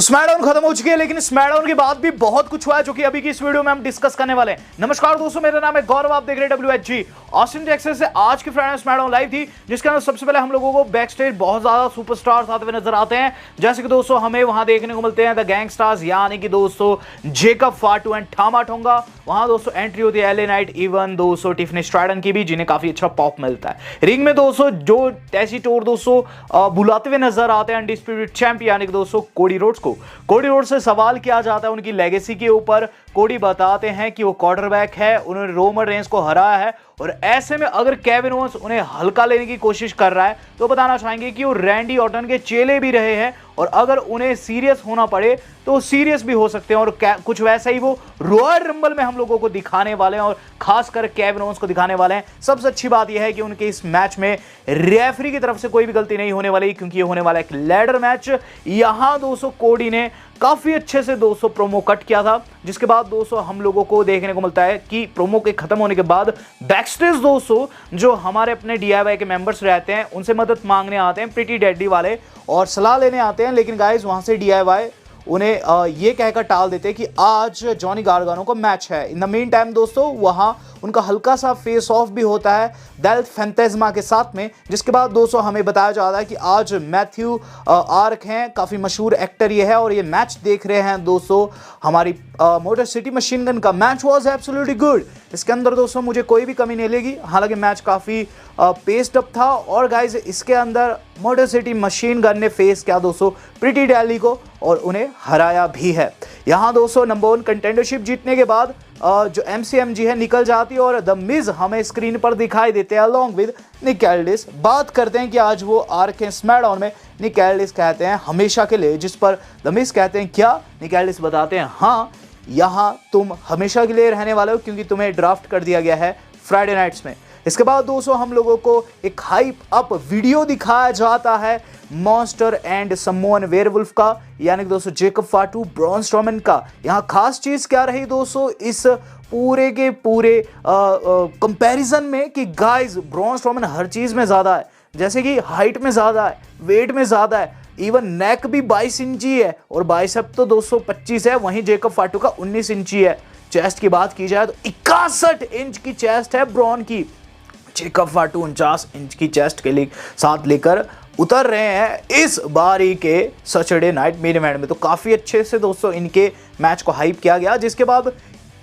तो स्मैकडाउन खत्म हो चुकी है, लेकिन स्मैकडाउन के बाद भी बहुत कुछ हुआ है जो कि अभी की इस वीडियो में हम डिस्कस करने वाले हैं। नमस्कार दोस्तों, मेरा नाम है गौरव, आप देख रहे हैं WHG। ऑस्टिन टेक्सास से आज की फ्राइडे स्मैकडाउन लाइव थी, जिसके अंदर सबसे पहले हम लोगों को बैक स्टेज बहुत ज्यादा सुपरस्टार्स आते हुए नजर आते हैं। जैसे कि दोस्तों हमें वहां देखने को मिलते हैं द गैंगस्टर्स, यानी कि दोस्तों जेकब फाटू एंड ठामा ठोंगा। वहां दोस्तों एंट्री होती है LA नाइट, इवन दोस्तों टिफनी स्ट्रैटन की भी, जिन्हें काफी अच्छा पॉप मिलता है। रिंग में दोस्तों जो टेसीटोर दोस्तों बुलाते हुए नजर आते हैं अनडिस्प्यूटेड चैंपियन यानी कि दोस्तों कोडी रोड्स को। कोडी रोड्स से सवाल किया जाता है उनकी लेगेसी के ऊपर। कोडी बताते हैं कि वो क्वार्टरबैक है, उन्होंने रोमन रेंस को हराया है, और ऐसे में अगर केविन ओवेंस उन्हें हल्का लेने की कोशिश कर रहा है तो बताना चाहेंगे कि वो रैंडी ऑर्टन के चेले भी रहे हैं, और अगर उन्हें सीरियस होना पड़े तो सीरियस भी हो सकते हैं। और कुछ वैसा ही वो रॉयल रंबल में हम लोगों को दिखाने वाले हैं, और खासकर केविन ओवेंस को दिखाने वाले हैं। सबसे अच्छी बात यह है कि उनके इस मैच में रेफरी की तरफ से कोई भी गलती नहीं होने वाली, क्योंकि ये होने वाला एक लैडर मैच। यहां दोस्तों कोडी ने काफी अच्छे से दोस्तों प्रोमो कट किया था, जिसके बाद दोस्तों हम लोगों को देखने को मिलता है कि प्रोमो के खत्म होने के बाद बैकस्टेज दोस्तों जो हमारे अपने DIY के मेंबर्स रहते हैं उनसे मदद मांगने आते हैं प्रीटी डैडी वाले, और सलाह लेने आते हैं। लेकिन गाइस वहां से DIY उन्हें ये कहकर टाल देते हैं कि आज जॉनी गार्गानो को मैच है। इन द मीन टाइम दोस्तों वहां उनका हल्का सा फेस ऑफ भी होता है डेल्थ फैंटेस्मा के साथ में, जिसके बाद दोस्तों हमें बताया जाता है कि आज मैथ्यू आर्क हैं, काफ़ी मशहूर एक्टर ये है, और ये मैच देख रहे हैं दोस्तों हमारी मोटर सिटी मशीन गन का। मैच वॉज एब्सोल्युटली गुड, इसके अंदर दोस्तों मुझे कोई भी कमी नहीं लगी। हालांकि मैच काफ़ी पेस्ड अप था, और गाइज इसके अंदर मोटर सिटी मशीन गन ने फेस किया दोस्तों प्रीटी डैली को, और उन्हें हराया भी है। यहाँ दोस्तों नंबर 1 कंटेंडरशिप जीतने के बाद जो MCMG है निकल जाती है, और द मिज हमें स्क्रीन पर दिखाई देते हैं अलॉन्ग विद निक एल्डिस। बात करते हैं कि आज वो आर्क के स्मैकडाउन में। निक एल्डिस कहते हैं हमेशा के लिए, जिस पर द मिज कहते हैं क्या? निक एल्डिस बताते हैं हाँ, यहाँ तुम हमेशा के लिए रहने वाले हो, क्योंकि तुम्हें ड्राफ्ट कर दिया गया है फ्राइडे नाइट्स में। इसके बाद दोस्तों हम लोगों को एक हाइप अप वीडियो दिखाया जाता है मॉन्स्टर एंड समोन वेयरवुल्फ का, यानी कि दोस्तों जेकब फाटू ब्रॉन स्ट्रोमन का। यहाँ खास चीज क्या रही दोस्तों इस पूरे के पूरे कंपैरिजन में, कि गाइस ब्रॉन स्ट्रोमन हर चीज में ज्यादा है, जैसे कि हाइट में ज्यादा है, वेट में ज्यादा है, इवन नेक भी 22 इंची है, और बाइसेप तो 225 है। वहीं जेकब फाटू का 19 इंची है। चेस्ट की बात की जाए तो 61 इंच की चेस्ट है ब्रॉन की। जेकब फाटू 49 इंच की चेस्ट के लिए साथ लेकर उतर रहे हैं इस बारी के सैटरडे नाइट मेन इवेंट में। तो काफी अच्छे से दोस्तों इनके मैच को हाइप किया गया, जिसके बाद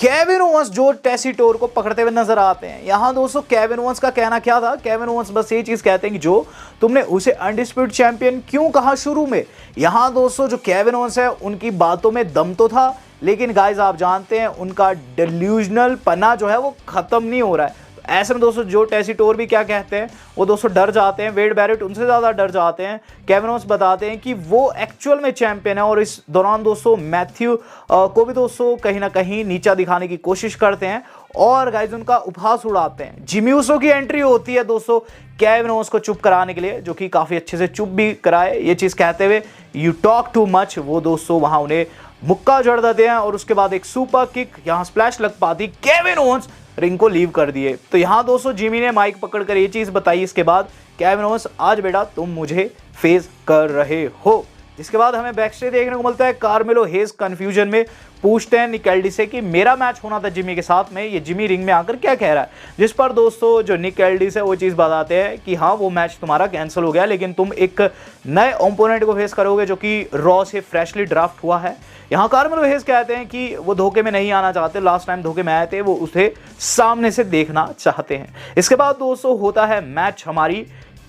केविन ओवेंस जो टेसीटोर को पकड़ते हुए नजर आते हैं। यहाँ दोस्तों केविन ओवेंस का कहना क्या था? केविन ओवेंस बस ये चीज कहते हैं कि जो तुमने उसे अनडिस्प्यूटेड चैंपियन क्यों कहा शुरू में। यहाँ दोस्तों जो केविन ओवेंस है उनकी बातों में दम तो था, लेकिन गाइज आप जानते हैं उनका डिल्यूजनल पना जो है वो खत्म नहीं हो रहा है। ऐसे में दोस्तों जो टेसीटोर भी क्या कहते हैं, वो दोस्तों डर जाते हैं। वेड बैरेट उनसे ज़्यादा डर जाते हैं। केविन ओवेंस बताते हैं कि वो एक्चुअल में चैंपियन है, और इस दौरान दोस्तों मैथ्यू को भी दोस्तों कहीं ना कहीं नीचा दिखाने की कोशिश करते हैं, और गाइज उनका उपहास उड़ाते हैं। जिमी ऊसो की एंट्री होती है दोस्तों केविन ओवेंस को चुप कराने के लिए, जो कि काफ़ी अच्छे से चुप भी कराए ये चीज़ कहते हुए यू टॉक टू मच। वो दोस्तों वहाँ उन्हें मुक्का जड़ देते हैं, और उसके बाद एक सुपर किक, यहाँ स्प्लैश लग पाती, केविन ओवेंस रिंग को लीव कर दिए। तो यहाँ दोस्तों जिमी ने माइक पकड़कर ये चीज बताई इसके बाद, केविन ओवेंस आज बेटा तुम मुझे फेस कर रहे हो। इसके बाद हमें बैकस्टेज देखने को मिलता है कार्मेलो हेज कंफ्यूजन में पूछते हैं निक एल्डिस से कि मेरा मैच होना था जिमी के साथ में, ये जिमी रिंग में आकर क्या कह रहा है। जिस पर दोस्तों जो निक एल्डिस है वो चीज़ बताते हैं कि हाँ वो मैच तुम्हारा कैंसिल हो गया, लेकिन तुम एक नए ओपोनेंट को फेस करोगे जो कि रॉ से फ्रेशली ड्राफ्ट हुआ है। यहाँ कार्मेलो हेज कहते हैं कि वो धोखे में नहीं आना चाहते, लास्ट टाइम धोखे में आए थे, वो उसे सामने से देखना चाहते हैं। इसके बाद दोस्तों होता है मैच हमारी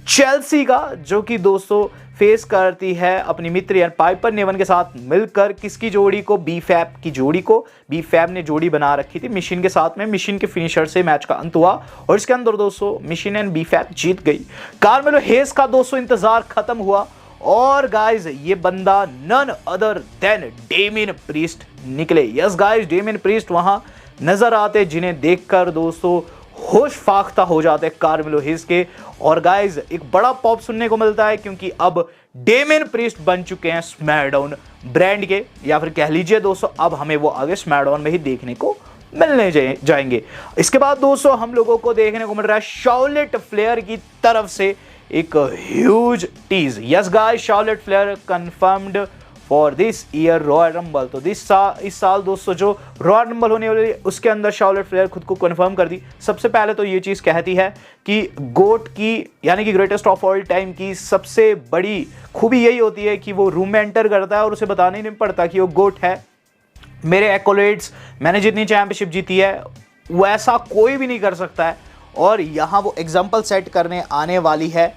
चेल्सी का, जो कि दोस्तों फेस करती है अपनी मित्र यार पाइपर नेवन के साथ मिलकर किसकी जोड़ी को? बीफैब की जोड़ी को। बीफैब ने जोड़ी बना रखी थी मिशन के साथ में। मिशन के फिनिशर से मैच का अंत हुआ, और इसके अंदर दोस्तों मिशन एंड बीफैब जीत गई। कार्मेलो हेज का दोस्तों इंतजार खत्म हुआ, और गाइज ये बंदा none other than Damian Priest निकले। यस गाइज डेमियन प्रीस्ट वहां नजर आते, जिन्हें देखकर दोस्तों होश फाख्ता हो जाते हैं कार्मेलो हेज के। और गाइज एक बड़ा पॉप सुनने को मिलता है, क्योंकि अब डेमियन प्रीस्ट बन चुके हैं स्मैकडाउन ब्रांड के, या फिर कह लीजिए दोस्तों अब हमें वो आगे स्मैकडाउन में ही देखने को मिलने जाएंगे। इसके बाद दोस्तों हम लोगों को देखने को मिल रहा है शार्लेट फ्लेयर की तरफ से एक huge tease. Yes guys, Charlotte Flair confirmed for this year Royal Rumble. तो इस साल दोस्तों जो रॉयल रंबल होने वाली उसके अंदर शार्लेट फ्लेयर खुद को कन्फर्म कर दी। सबसे पहले तो ये चीज़ कहती है कि गोट की यानी कि ग्रेटेस्ट ऑफ ऑल टाइम की सबसे बड़ी खूबी यही होती है कि वो रूम में एंटर करता है और उसे बताना ही नहीं पड़ता कि वो गोट है। मेरे एक्कोलेट्स, मैंने जितनी चैंपियनशिप जीती है वैसा कोई भी नहीं कर सकता है। और यहाँ वो एग्जाम्पल सेट करने आने वाली है,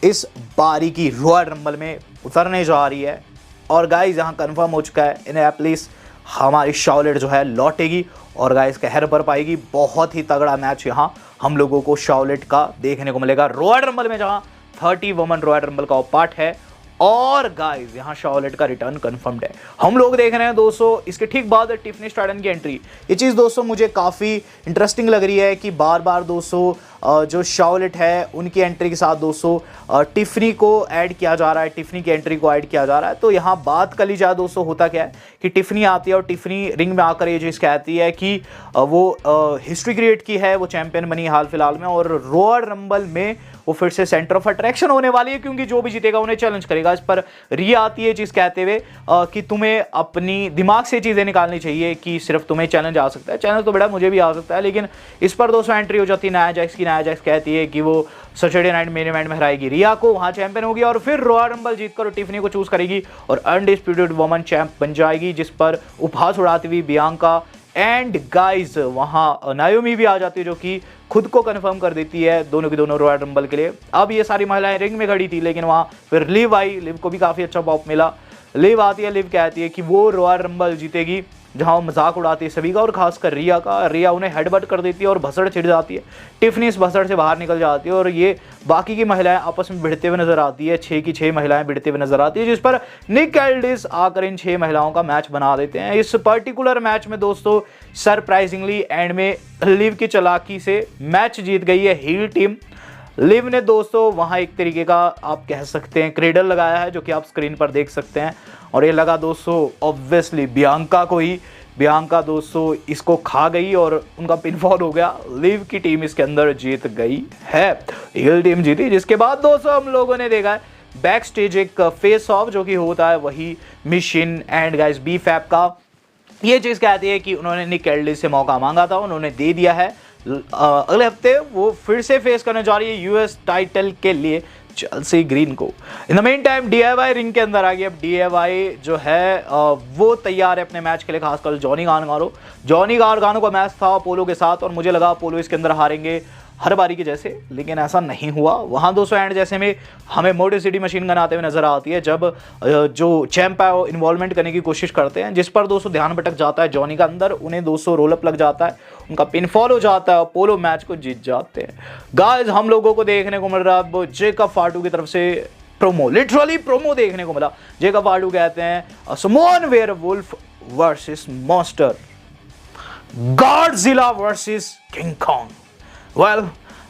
इस बारी की रॉयल रंबल में उतरने जा रही है। और गाइस यहाँ कंफर्म हो चुका है इनेपलिस हमारी शार्लेट जो है लौटेगी और गाइस कहर पर पाएगी। बहुत ही तगड़ा मैच यहाँ हम लोगों को शार्लेट का देखने को मिलेगा रॉयल रंबल में, जहाँ 30 वुमेन रॉयल रंबल का पार्ट है। और गाइस यहाँ शार्लेट का रिटर्न कंफर्म्ड है। हम लोग देख रहे हैं दोस्तों इसके ठीक बाद टिफनी स्ट्रैटन की एंट्री। ये चीज़ दोस्तों मुझे काफ़ी इंटरेस्टिंग लग रही है कि बार बार दोस्तों जो शार्लेट है उनकी एंट्री के साथ दोस्तों टिफनी को ऐड किया जा रहा है, टिफनी की एंट्री को ऐड किया जा रहा है। तो यहाँ बात कर ली जाए दोस्तों, होता क्या है कि टिफनी आती है और टिफनी रिंग में आकर ये चीज़ कहती है कि वो हिस्ट्री क्रिएट की है, वो चैंपियन बनी हाल फिलहाल में और रॉयल रंबल में वो फिर से सेंटर ऑफ अट्रैक्शन होने वाली है, क्योंकि जो भी जीतेगा उन्हें चैलेंज करेगा। इस पर रिया आती है चीज़ कहते हुए कि तुम्हें अपनी दिमाग से चीज़ें निकालनी चाहिए कि सिर्फ तुम्हें चैलेंज आ सकता है। चैलेंज तो बड़ा मुझे भी आ सकता है, लेकिन इस पर दोस्तों एंट्री हो जाती है नाया जैक्स की। नाया जैक्स कहती है कि वो सैटरडे नाइट मेन इवेंट में हराएगी रिया को, वहाँ चैंपियन होगी और फिर रॉयल रंबल जीतकर टिफनी को चूज करेगी और अनडिस्प्यूटेड वुमेन चैंप बन जाएगी, जिस पर उपहास उड़ाती हुई बियांका एंड गाइज वहाँ नायोमी भी आ जाती है, जो कि खुद को कंफर्म कर देती है दोनों की दोनों रॉयल रंबल के लिए। अब ये सारी महिलाएं रिंग में खड़ी थी, लेकिन वहाँ फिर लिव आई, लिव को भी काफ़ी अच्छा पॉप मिला। लिव आती है, लिव कहती है कि वो रॉयल रंबल जीतेगी, जहाँ वो मजाक उड़ाती है सभी का और खासकर रिया का। रिया उन्हें हेडबट कर देती है और भसड़ छिड़ जाती है। टिफनी इस भसड़ से बाहर निकल जाती है और ये बाकी की महिलाएं आपस में भिड़ते हुए नजर आती है। 6 की 6 महिलाएं भिड़ते हुए नजर आती है, जिस पर निक एल्डिस आकर इन 6 महिलाओं का मैच बना देते हैं। इस पर्टिकुलर मैच में दोस्तों सरप्राइजिंगली एंड में लिव की चालाकी से मैच जीत गई है हील टीम। लिव ने दोस्तों वहाँ एक तरीके का आप कह सकते हैं क्रेडल लगाया है, जो कि आप स्क्रीन पर देख सकते हैं। और ये लगा दोस्तों ऑब्वियसली बियांका को ही। बियांका दोस्तों इसको खा गई और उनका पिनफॉल हो गया। लिव की टीम इसके अंदर जीत गई है, हील टीम जीती। जिसके बाद दोस्तों हम लोगों ने देखा है बैक स्टेज एक फेस ऑफ, जो कि होता है वही मिशन एंड गाइस बी फैप का। ये चीज़ कहती है कि उन्होंने निक एल्डिस से मौका मांगा था, उन्होंने दे दिया है। अगले हफ्ते वो फिर से फेस करने जा रही है यूएस टाइटल के लिए चेल्सी ग्रीन को। In the main time DIY ring के अंदर आ गई। अब डीआईवाई जो है वो तैयार है अपने मैच के लिए, खासकर जॉनी गारगानो का मैच था अपोलो के साथ और मुझे लगा अपोलो इसके अंदर हारेंगे हर बारी के जैसे, लेकिन ऐसा नहीं हुआ। वहाँ दोस्तों एंड जैसे में हमें मोटर सिटी मशीन गन आते हुए नजर आती है, जब जो चैंप है वो इन्वॉल्वमेंट करने की कोशिश करते हैं, जिस पर दोस्तों ध्यान भटक जाता है जॉनी का अंदर। उन्हें दोस्तों रोलअप लग जाता है, उनका पिनफॉल हो जाता है, अपोलो मैच को जीत जाते हैं। गाइस हम लोगों को देखने को मिल रहा है अब जेकब फाटू की तरफ से प्रोमो, लिटरली प्रोमो देखने को मिला। जेकब फाटू कहते हैं समोन werewolf versus monster, Godzilla versus King Kong. Well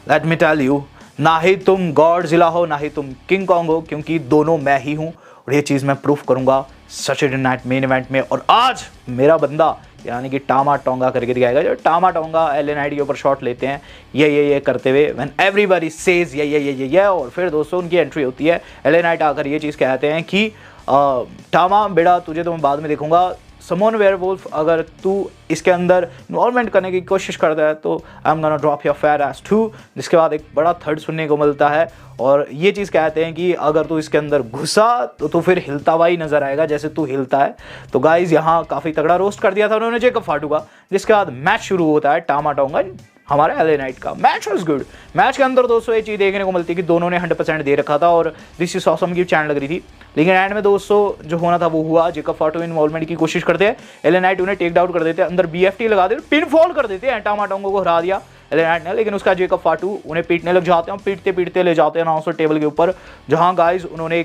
let me tell you, ना ही तुम गॉडजिला हो ना ही तुम किंग कॉन्ग हो, क्योंकि दोनों मैं ही हूं और ये चीज़ मैं प्रूफ करूंगा सैटरडे नाइट मेन इवेंट में। और आज मेरा बंदा यानी कि टामा टोंगा करके दिखाएगा, जो टामा टोंगा एलए नाइट के ऊपर शॉट लेते हैं ये करते हुए, व्हेन एवरीबॉडी सेज ये और फिर दोस्तों उनकी एंट्री होती है। एलए नाइट आकर ये चीज़ कहते हैं कि टामा बेड़ा तुझे तो मैं बाद में देखूंगा, समोन वेयरवुल्फ अगर तू इसके अंदर इन्वॉल्वमेंट करने की कोशिश करता है तो I am gonna drop your fat ass too. जिसके बाद एक बड़ा थर्ड सुनने को मिलता है और ये चीज़ कहते हैं कि अगर तू इसके अंदर घुसा तो तू फिर हिलता हुआ ही नजर आएगा जैसे तू हिलता है। तो गाइज यहाँ काफ़ी तगड़ा रोस्ट कर दिया था उन्होंने जेकब फाटू का। जिसके बाद मैच शुरू होता है टामा टोंगा हमारे एलए नाइट का। Match was good. मैच के अंदर दोस्तों ये चीज़ देखने को मिलती है कि दोनों ने 100% दे रखा था और दिस इज ऑसम की चैन लग रही थी, लेकिन एंड में दोस्तों जो होना था वो हुआ। जेकब फाटू इन्वॉल्वमेंट की कोशिश करते हैं, एलए नाइट उन्हें टेक डाउन कर देते हैं, अंदर बीएफटी लगा देते, पिनफॉल कर देते हैं, टामा टोंगो को हरा दिया एलए नाइट ने। लेकिन उसका जेकब फाटू उन्हें पीटने लग जाते हैं, पीटते पीटते ले जाते हैं अनाउंसर टेबल के ऊपर, जहाँ गाइज उन्होंने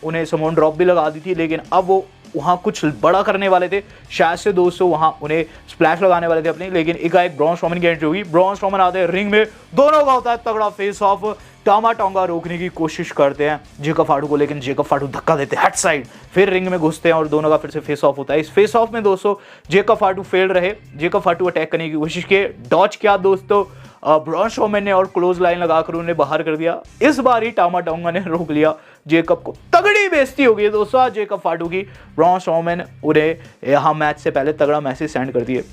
उन्हें समोन ड्रॉप भी लगा दी थी, लेकिन अब वो वहाँ कुछ बड़ा करने वाले थे शायद से दोस्तों, वहाँ उन्हें स्प्लैश लगाने वाले थे अपनी। लेकिन एक ब्रॉन स्ट्रोमन की एंट्री होगी, ब्रॉन स्ट्रोमन आते हैं रिंग में, दोनों का होता है तगड़ा फेस ऑफ। टामा टोंगा रोकने की कोशिश करते हैं जेकब फाटू को, लेकिन जेकब फाटू धक्का देते हैं हेड साइड, फिर रिंग में घुसते हैं और दोनों का फिर से फेस ऑफ होता है। इस फेस ऑफ में दोस्तों जेकब फाटू फेल रहे, जेकब फाटू अटैक करने की कोशिश किए, डॉच किया दोस्तों ब्रॉन स्ट्रोमन ने और क्लोज लाइन लगाकर उन्हें बाहर कर दिया। इस बार ही टामा टोंगा ने रोक लिया जेकब को तगड़ी बेइज्जती हो गई दोस्तों आज जेकब फाटू की। ब्रॉन स्ट्रोमैन उन्हें यहाँ मैच से पहले तगड़ा मैसेज सेंड कर दिए।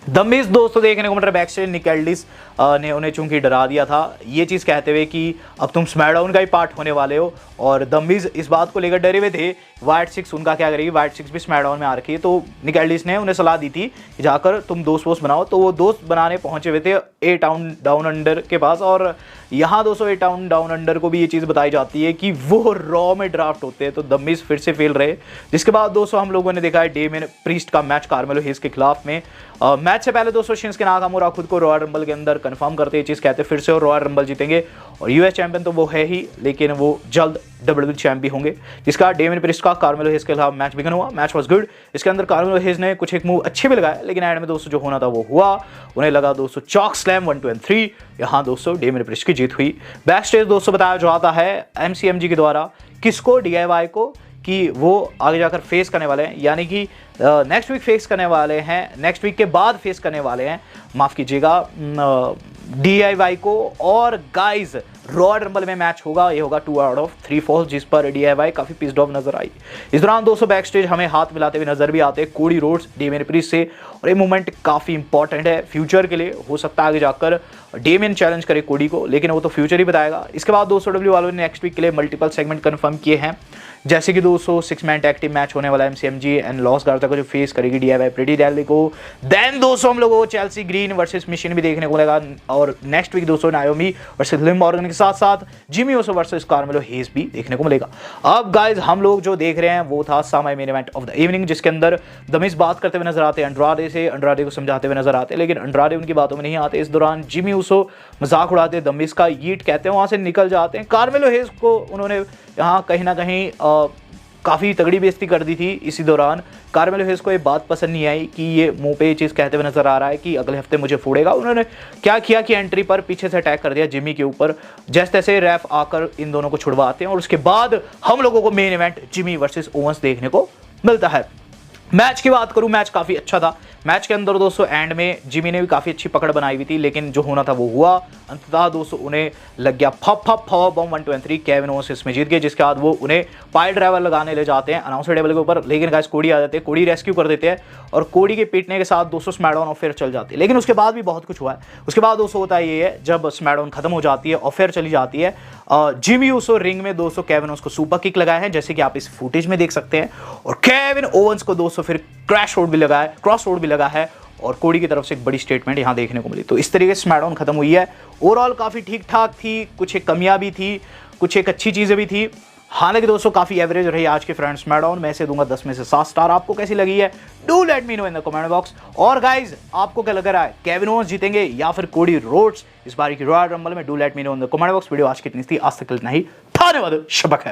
द मिज दोस्तों देखने को मिल रहा है बैक स्टेज निक एल्डिस ने उन्हें चूंकि डरा दिया था ये चीज़ कहते हुए कि अब तुम स्मैकडाउन का ही पार्ट होने वाले हो, और द मिज इस बात को लेकर डरे हुए थे वाइट सिक्स उनका क्या करेगी, वाइट सिक्स भी स्मैकडाउन में आ रखी है। तो निक एल्डिस ने उन्हें सलाह दी थी कि जाकर तुम दोस्त वोस्त बनाओ, तो वो दोस्त बनाने पहुंचे हुए थे ए टाउन डाउन अंडर के पास। और यहाँ दोस्तों ए टाउन डाउन अंडर को भी ये चीज़ बताई जाती है कि वो रॉ में ड्राफ्ट होते हैं, तो द मिज फिर से फेल रहे। जिसके बाद दोस्तों हम लोगों ने देखा है डेमियन प्रीस्ट का मैच कार्मेलो हेज के खिलाफ में। मैच से पहले दोस्तों शिंसुके नाकामुरा खुद को रॉयल रंबल के अंदर कंफर्म करते ये चीज़ कहते फिर से और रॉयल रंबल जीतेंगे, और यूएस चैंपियन तो वो है ही लेकिन वो जल्द डब्ल्यूडब्ल्यू चैंप भी होंगे। जिसका डेमियन प्रीस्ट का कार्मेलो हेज के खिलाफ मैच बिगन हुआ। Match was good. इसके अंदर कार्मेलो हेज ने कुछ एक मूव अच्छे भी लगाए, लेकिन एंड में दोस्तों जो होना था वो हुआ। उन्हें लगा दोस्तों चॉक स्लैम 1 2 3। यहाँ दोस्तों डेमियन प्रीस्ट की जीत हुई। बैक स्टेज दोस्तों बताया जाता है एमसीएमजी के द्वारा किसको, डीआईवाई को, कि वो आगे जाकर फेस करने वाले हैं, यानी कि नेक्स्ट वीक फेस करने वाले हैं, नेक्स्ट वीक के बाद फेस करने वाले हैं, माफ़ कीजिएगा, डीआईवाई को। और गाइस रॉयल रंबल में मैच होगा, ये होगा 2 आउट ऑफ 3 फॉल्स, जिस पर डीआईवाई काफ़ी पिस्ड ऑफ नजर आई। इस दौरान दोस्तों बैक स्टेज हमें हाथ मिलाते हुए नजर भी आते हैं कोडी रोड्स डेमियन प्रीस्ट से, और ये मूवमेंट काफ़ी इंपॉर्टेंट है फ्यूचर के लिए। हो सकता है आगे जाकर डेमियन चैलेंज करे कोडी को, लेकिन वो तो फ्यूचर ही बताएगा। इसके बाद दोस्तों डब्ल्यू वालों ने नेक्स्ट वीक के लिए मल्टीपल सेगमेंट कंफर्म किए हैं, जैसे कि दोस्तों 6 मैन टैग टीम मैच होने वाला है एमसीएमजी एंड लॉस गार्जा को जो फेस करेगी डीआईवाई प्रिटी डैली को। देन दोस्तों हम लोगों को चेल्सी ग्रीन वर्सेस मिशन भी देखने को मिलेगा, और नेक्स्ट वीक दोस्तों नायोमी वर्सेस लिम मॉर्गन के साथ साथ जिमी ओसो वर्सेस कार्मेलो हेज भी देखने को मिलेगा। अब गाइस हम लोग जो देख रहे हैं वो था semi main event of the evening, जिसके अंदर द मिज बात करते हुए नजर आते हैं अंड्राडे से, अंड्राडे को समझाते हुए नजर आते हैं, लेकिन अंड्राडे उनकी बातों में नहीं आते। इस दौरान जिमी ओसो मजाक उड़ाते हैं, द मिज का यीट कहते हैं, वहां से निकल जाते हैं। कार्मेलो हेज को उन्होंने यहाँ कहीं ना कहीं काफ़ी तगड़ी बेइज्जती कर दी थी। इसी दौरान कार्मेलो हेज को ये बात पसंद नहीं आई कि ये मुंह पे ये चीज़ कहते हुए नजर आ रहा है कि अगले हफ्ते मुझे फोड़ेगा। उन्होंने क्या किया कि एंट्री पर पीछे से अटैक कर दिया जिमी के ऊपर, जैसे तैसे रैफ आकर इन दोनों को छुड़वाते हैं, और उसके बाद हम लोगों को main event Jimmy versus Owens देखने को मिलता है। मैच की बात करूं, मैच काफ़ी अच्छा था। मैच के अंदर दोस्तों एंड में जिमी ने भी काफ़ी अच्छी पकड़ बनाई हुई थी, लेकिन जो होना था वो हुआ। अंततः दोस्तों उन्हें लग गया फप फप पावर बम 1 2 3। केविन ओवेंस इसमें जीत गए, जिसके बाद वो उन्हें पाइल ड्राइवर लगाने ले जाते हैं अनाउंसर टेबल के ऊपर, लेकिन गाइस कोडी आ जाते हैं, कोडी रेस्क्यू कर देते हैं, और कोडी के पीटने के साथ दोस्तों स्मैकडाउन अफेयर चल जाती है। लेकिन उसके बाद भी बहुत कुछ हुआ है। उसके बाद दोस्तों होता ये है, जब स्मैकडाउन खत्म हो जाती है, अफेयर चली जाती है, जिमी ओसो रिंग में दोस्तों केविन ओवेंस को सुपर किक लगाए हैं, जैसे कि आप इस फुटेज में देख सकते हैं, और केविन ओवेंस को दोस्तों फिर क्रॉस रोड भी लगा है, और कोडी की तरफ से एक बड़ी स्टेटमेंट यहां देखने को मिली। तो इस तरीके से स्मैकडाउन खत्म हुई है। ओवरऑल काफी ठीक ठाक थी, कुछ एक कमियां भी थी, कुछ एक अच्छी चीजें भी थी। हालांकि दोस्तों काफी एवरेज रही आज के फ्रेंड्स स्मैकडाउन। मैं इसे दूंगा 10 में से 7 स्टार। आपको कैसी लगी है do let me know in the comment box. और गाइज आपको क्या लग रहा है, केविन ओवेंस जीतेंगे या फिर कोडी रोड्स इस बार की रॉयल रंबल में? Do let me know in the comment box. Video आज की इतनी थी, आज तक इतना ही। धन्यवाद, शबक है।